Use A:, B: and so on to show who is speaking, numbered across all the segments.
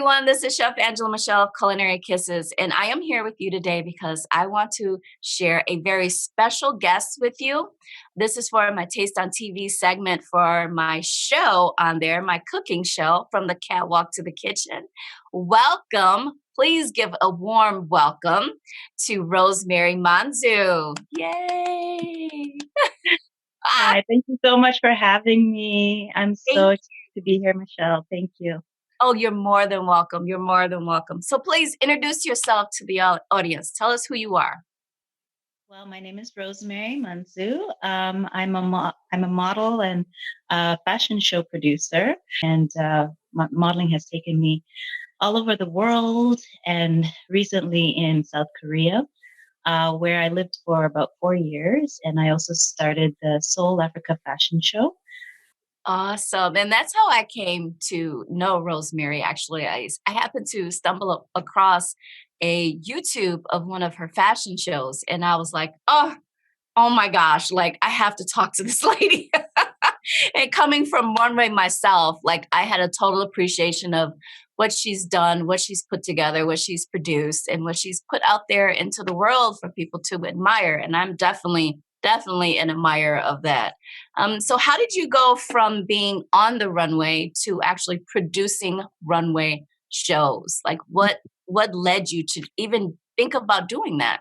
A: everyone. This is Chef Angela Michelle of Culinary Kisses, and I am here with you today because I want to share a very special guest with you. This is for my Taste on TV segment for my show on there, my cooking show, From the Catwalk to the Kitchen. Welcome. Please give a warm welcome to Rosemary Manso. Yay!
B: Hi, thank you so much for having me. I'm so excited to be here, Michelle. Thank you.
A: Oh, you're more than welcome. You're more than welcome. So please introduce yourself to the audience. Tell us who you are.
B: Well, my name is Rosemary Manso. I'm a model and fashion show producer, and modeling has taken me all over the world, and recently in South Korea, where I lived for about 4 years, and I also started the Seoul Africa fashion show.
A: Awesome. And that's how I came to know Rosemary. Actually, I happened to stumble across a YouTube of one of her fashion shows. And I was like, oh my gosh, like I have to talk to this lady. And coming from Runway myself, like I had a total appreciation of what she's done, what she's put together, what she's produced, and what she's put out there into the world for people to admire. And I'm definitely an admirer of that. So how did you go from being on the runway to actually producing runway shows? Like what led you to even think about doing that?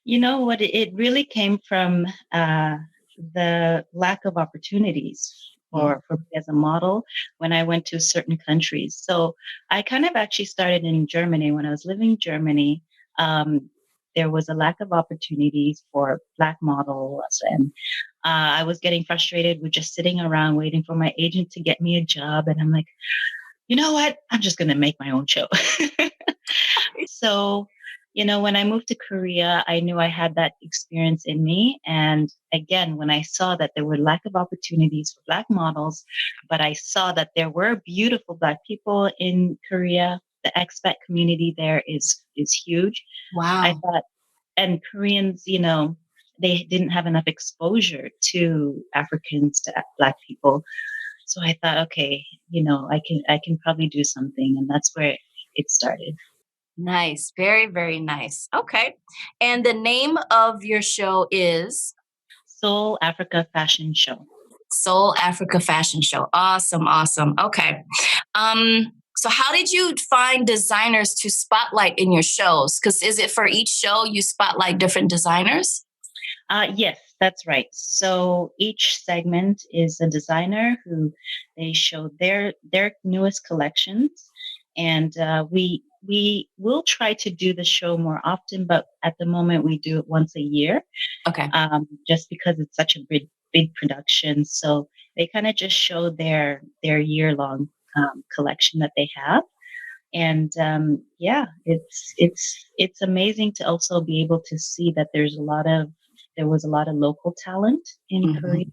B: You know what? It really came from the lack of opportunities for me as a model when I went to certain countries. So I kind of actually started in Germany. When I was living in Germany, there was a lack of opportunities for Black models. And I was getting frustrated with just sitting around waiting for my agent to get me a job. And I'm like, you know what? I'm just going to make my own show. So, when I moved to Korea, I knew I had that experience in me. And again, when I saw that there were lack of opportunities for Black models, but I saw that there were beautiful Black people in Korea, the expat community there is huge. I
A: Wow.
B: thought, and Koreans, they didn't have enough exposure to Africans, to Black people. So I thought, okay, I can probably do something, and that's where it started.
A: Nice. Very, very nice. Okay. And the name of your show is
B: Seoul Africa Fashion Show.
A: Soul Africa Fashion Show. Awesome. Awesome. Okay. So how did you find designers to spotlight in your shows? Because is it for each show you spotlight different designers?
B: Yes, that's right. So each segment is a designer who they show their newest collections, and we will try to do the show more often, but at the moment we do it once a year,
A: Okay.
B: just because it's such a big production. So they kind of just show their year long collection that they have. And yeah, it's amazing to also be able to see that there was a lot of local talent in Korea,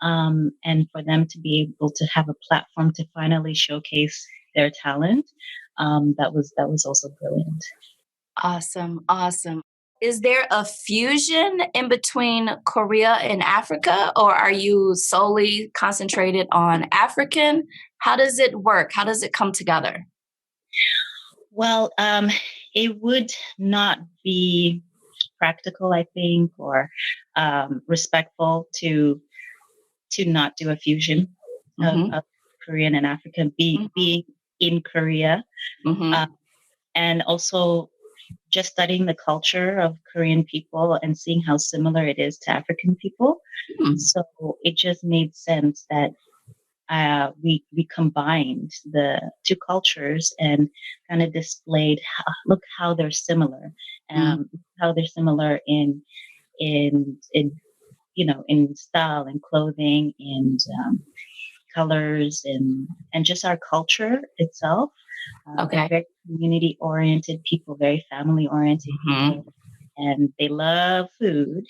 A: Mhm.
B: and for them to be able to have a platform to finally showcase their talent, that was also brilliant.
A: Awesome. Awesome. Is there a fusion in between Korea and Africa, or are you solely concentrated on African? How does it work? How does it come together?
B: Well, it would not be practical, I think, or respectful to not do a fusion
A: Hmm.
B: of Korean and African, being in Korea, uh,
A: Hmm.
B: and also just studying the culture of Korean people and seeing how similar it is to African people. So it just made sense that we combined the two cultures and kind of displayed look how they're similar, how they're similar in in style and clothing and colors and just our culture itself. They're
A: Okay.
B: very community oriented people, very family oriented
A: Hmm.
B: people, and they love food.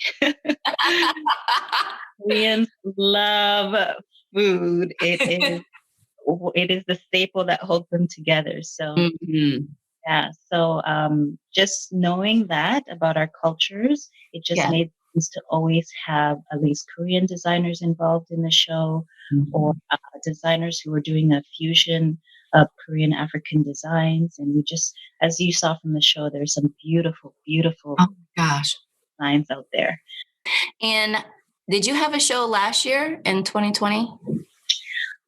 B: Koreans love food. It is the staple that holds them together. So
A: Hmm.
B: yeah, so just knowing that about our cultures, it just
A: Yeah.
B: made sense to always have at least Korean designers involved in the show, or
A: Mhm.
B: designers who were doing a fusion, Korean African designs. And we just, as you saw from the show, there's some beautiful, beautiful
A: Oh my gosh.
B: designs out there.
A: And did you have a show last year in 2020?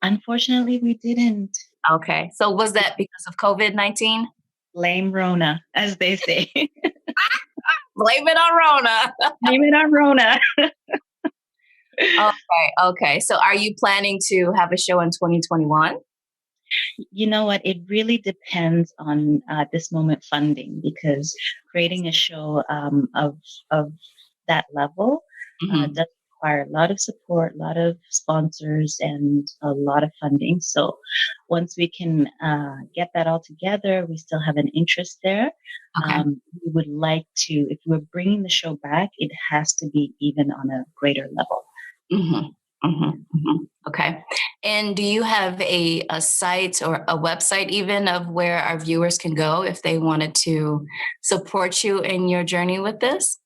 B: Unfortunately, we didn't.
A: Okay. So was that because of COVID-19?
B: Blame Rona, as they say.
A: Blame it on Rona.
B: Blame it on Rona.
A: Okay. Okay. So are you planning to have a show in 2021?
B: You know what? It really depends on this moment funding, because creating a show of that level
A: Hmm.
B: does require a lot of support, a lot of sponsors, and a lot of funding. So once we can get that all together, we still have an interest there.
A: Okay.
B: We would like to, if we're bringing the show back, it has to be even on a greater level.
A: Hmm. Hmm. Hmm. Okay. And do you have a site or a website even of where our viewers can go if they wanted to support you in your journey with this?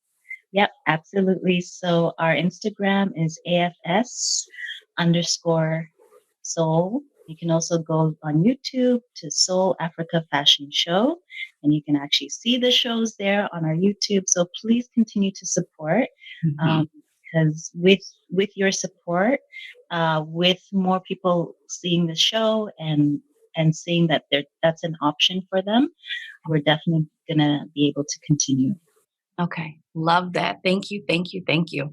B: Yep, absolutely. So our Instagram is AFS underscore Seoul. You can also go on YouTube to Seoul Africa Fashion Show, and you can actually see the shows there on our YouTube. So please continue to support,
A: Hmm.
B: because with your support, with more people seeing the show and seeing that that's an option for them, we're definitely gonna be able to continue.
A: Okay. Love that. Thank you. Thank you. Thank you.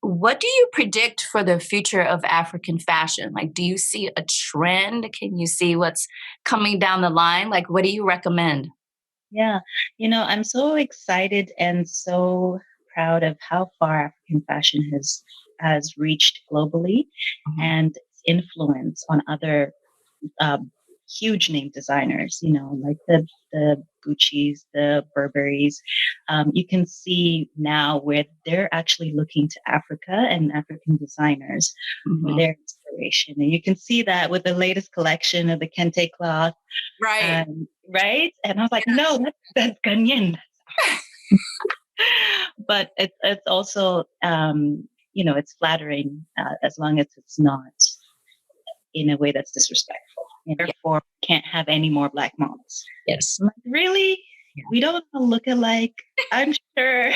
A: What do you predict for the future of African fashion? Like, do you see a trend? Can you see what's coming down the line? Like, what do you recommend?
B: Yeah, I'm so excited and so proud of how far African fashion has reached globally,
A: Mhm.
B: and its influence on other um, huge name designers. Like the Gucci's, the Burberry's. You can see now where they're actually looking to Africa and African designers for
A: Mhm.
B: their inspiration, and you can see that with the latest collection of the kente cloth.
A: Right.
B: Right? And I was like, no, that's Ganyan. But it's also, it's flattering as long as it's not in a way that's disrespectful.
A: Yeah.
B: Therefore, can't have any more black models.
A: Yes.
B: I'm like, really?
A: Yeah.
B: We don't all look alike. I'm sure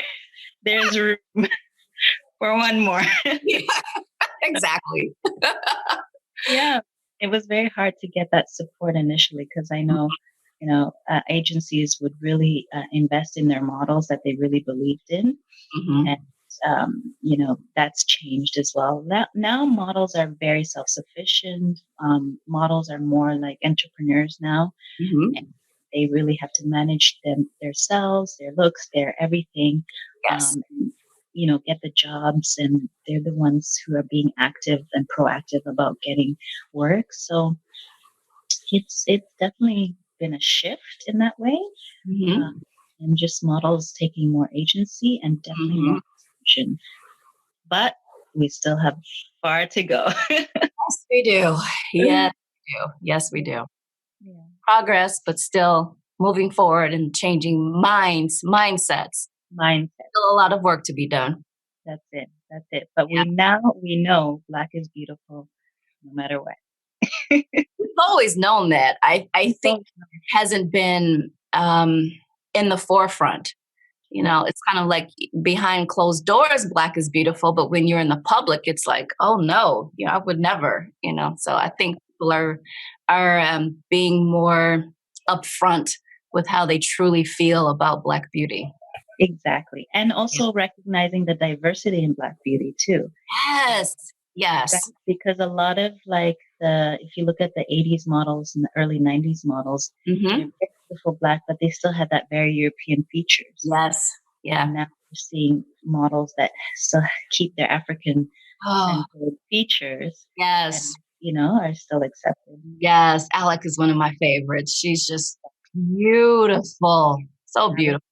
B: there's room for one more.
A: Yeah, exactly.
B: Yeah, it was very hard to get that support initially, because I know, agencies would really invest in their models that they really believed in, and
A: Hmm.
B: that's changed as well. Now models are very self-sufficient. Models are more like entrepreneurs now, and
A: Hmm.
B: they really have to manage themselves, their looks, their everything.
A: Yes.
B: Get the jobs, and they're the ones who are being active and proactive about getting work. So it's definitely been a shift in that way, uh,
A: Hmm.
B: and just models taking more agency and definitely more
A: Hmm.
B: action. But we still have far to go.
A: Yes, we do. Yes, we do. Yes, we do.
B: Yeah,
A: Progress, but still moving forward and changing mindsets.
B: mindset.
A: Still a lot of work to be done.
B: That's it. That's it. But
A: Yeah.
B: we know black is beautiful no matter what.
A: We've always known that. I think
B: So,
A: it hasn't been in the forefront. It's kind of like behind closed doors, black is beautiful, but when you're in the public, it's like, oh no, I would never. So I think people are being more upfront with how they truly feel about black beauty.
B: exactly. And
A: Yeah.
B: also recognizing the diversity in black beauty too.
A: Yes,
B: Right?
A: yes.
B: Because a lot of if you look at the 80s models and the early 90s models, they're
A: Hmm.
B: very beautiful black, but they still had that very European features.
A: Yes,
B: And
A: yeah.
B: now we're seeing models that still keep their African
A: Oh,
B: centered features, and,
A: yes,
B: are still accepted.
A: yes. Alec is one of my favorites. She's just beautiful, so
B: Alex,
A: beautiful.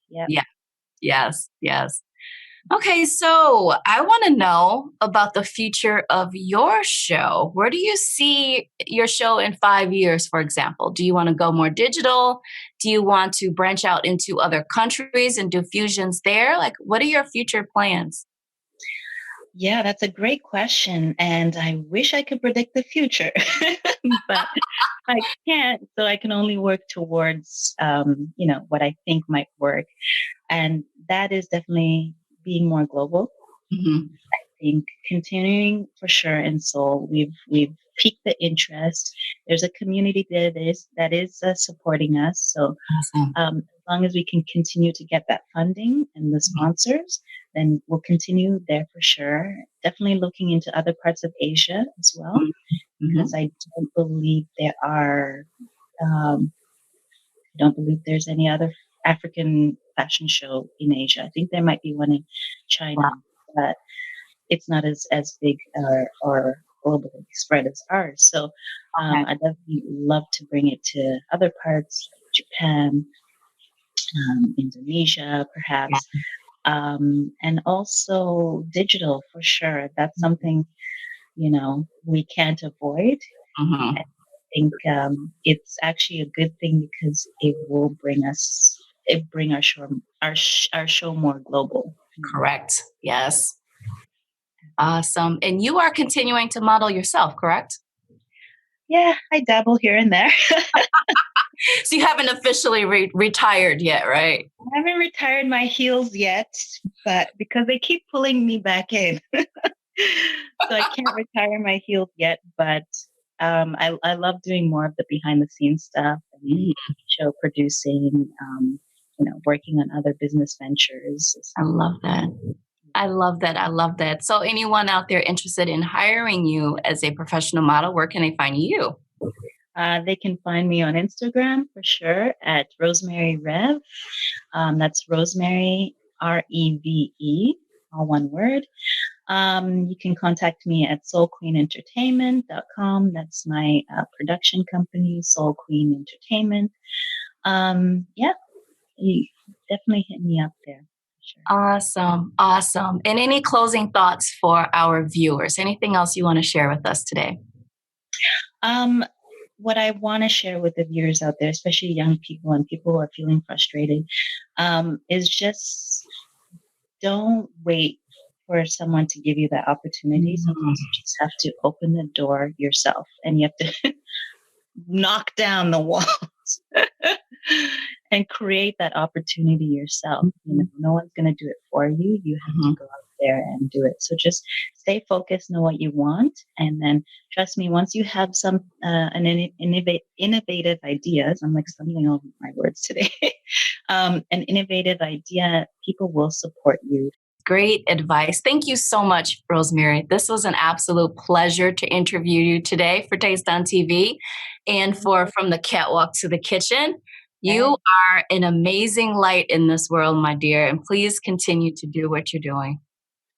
B: yeah.
A: Yeah, yes, yes. Okay, so I want to know about the future of your show. Where do you see your show in 5 years, for example? Do you want to go more digital? Do you want to branch out into other countries and do fusions there? Like, what are your future plans?
B: Yeah, that's a great question. And I wish I could predict the future, but I can't. So I can only work towards, what I think might work. And that is definitely being more global.
A: Mhm.
B: Think continuing for sure in Seoul. We've piqued the interest. There's a community there that is supporting us. So
A: Awesome.
B: as long as we can continue to get that funding and the sponsors, then we'll continue there for sure. Definitely looking into other parts of Asia as well, because
A: Mhm.
B: I don't believe there are. Um, I don't believe there's any other African fashion show in Asia. I think there might be one in China,
A: Wow.
B: but it's not as big or globally spread as ours. So
A: Okay.
B: I definitely love to bring it to other parts like Japan, Indonesia,
A: Yeah.
B: perhaps, and also digital for sure. That's something we can't avoid. I
A: Mhm.
B: think it's actually a good thing because it bring our show more global.
A: Correct. Yes. Awesome. And you are continuing to model yourself, correct?
B: Yeah, I dabble here and there.
A: So you haven't officially retired yet, right?
B: I haven't retired my heels yet, but because they keep pulling me back in. So I can't retire my heels yet, but I love doing more of the behind the scenes stuff and
A: Mhm.
B: show producing, working on other business ventures.
A: I love that. I love that. I love that. So anyone out there interested in hiring you as a professional model, where can they find you?
B: They can find me on Instagram for sure at Rosemary Rev. That's Rosemary Reve, all one word. You can contact me at soulqueenentertainment.com. That's my production company, Soul Queen Entertainment. Yeah, you definitely hit me up there. Sure.
A: Awesome. Awesome. And any closing thoughts for our viewers? Anything else you want to share with us today?
B: Um, what I want to share with the viewers out there, especially young people and people who are feeling frustrated, is just don't wait for someone to give you that opportunity.
A: Mhm.
B: Sometimes you just have to open the door yourself and you have to knock down the walls and create that opportunity yourself. No one's going to do it for you. You have to
A: Mhm.
B: go out there and do it. So just stay focused, know what you want, and then trust me. Once you have innovative ideas, I'm like stumbling over my words today. An innovative idea, people will support you.
A: Great advice. Thank you so much, Rosemary. This was an absolute pleasure to interview you today for Taste on TV and for From the Catwalk to the Kitchen. You
B: Okay.
A: are an amazing light in this world, my dear, and please continue to do what you're doing.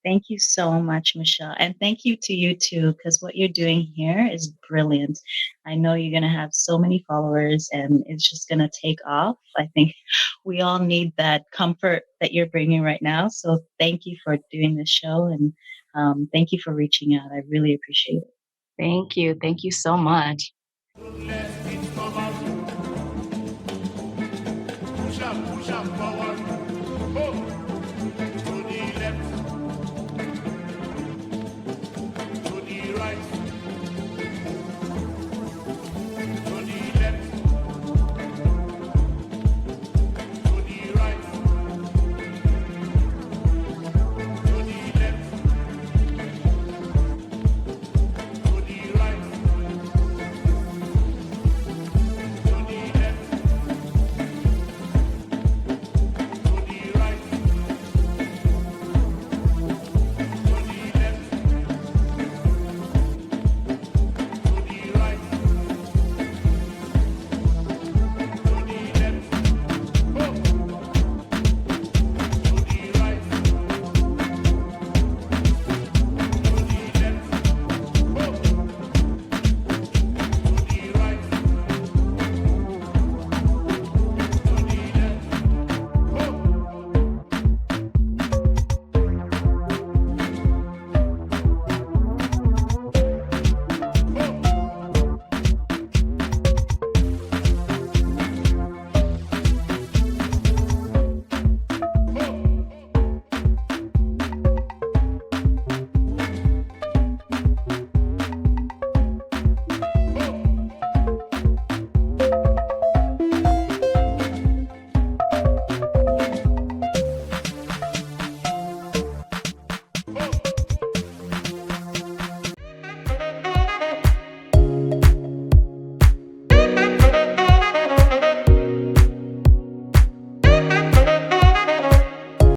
B: Thank you so much, Michelle. And thank you to you too, because what you're doing here is brilliant. I know you're going to have so many followers and it's just going to take off. I think we all need that comfort that you're bringing right now. So thank you for doing this show and thank you for reaching out. I really appreciate it.
A: Thank you. Thank you so much.
C: Push up forward. Oh.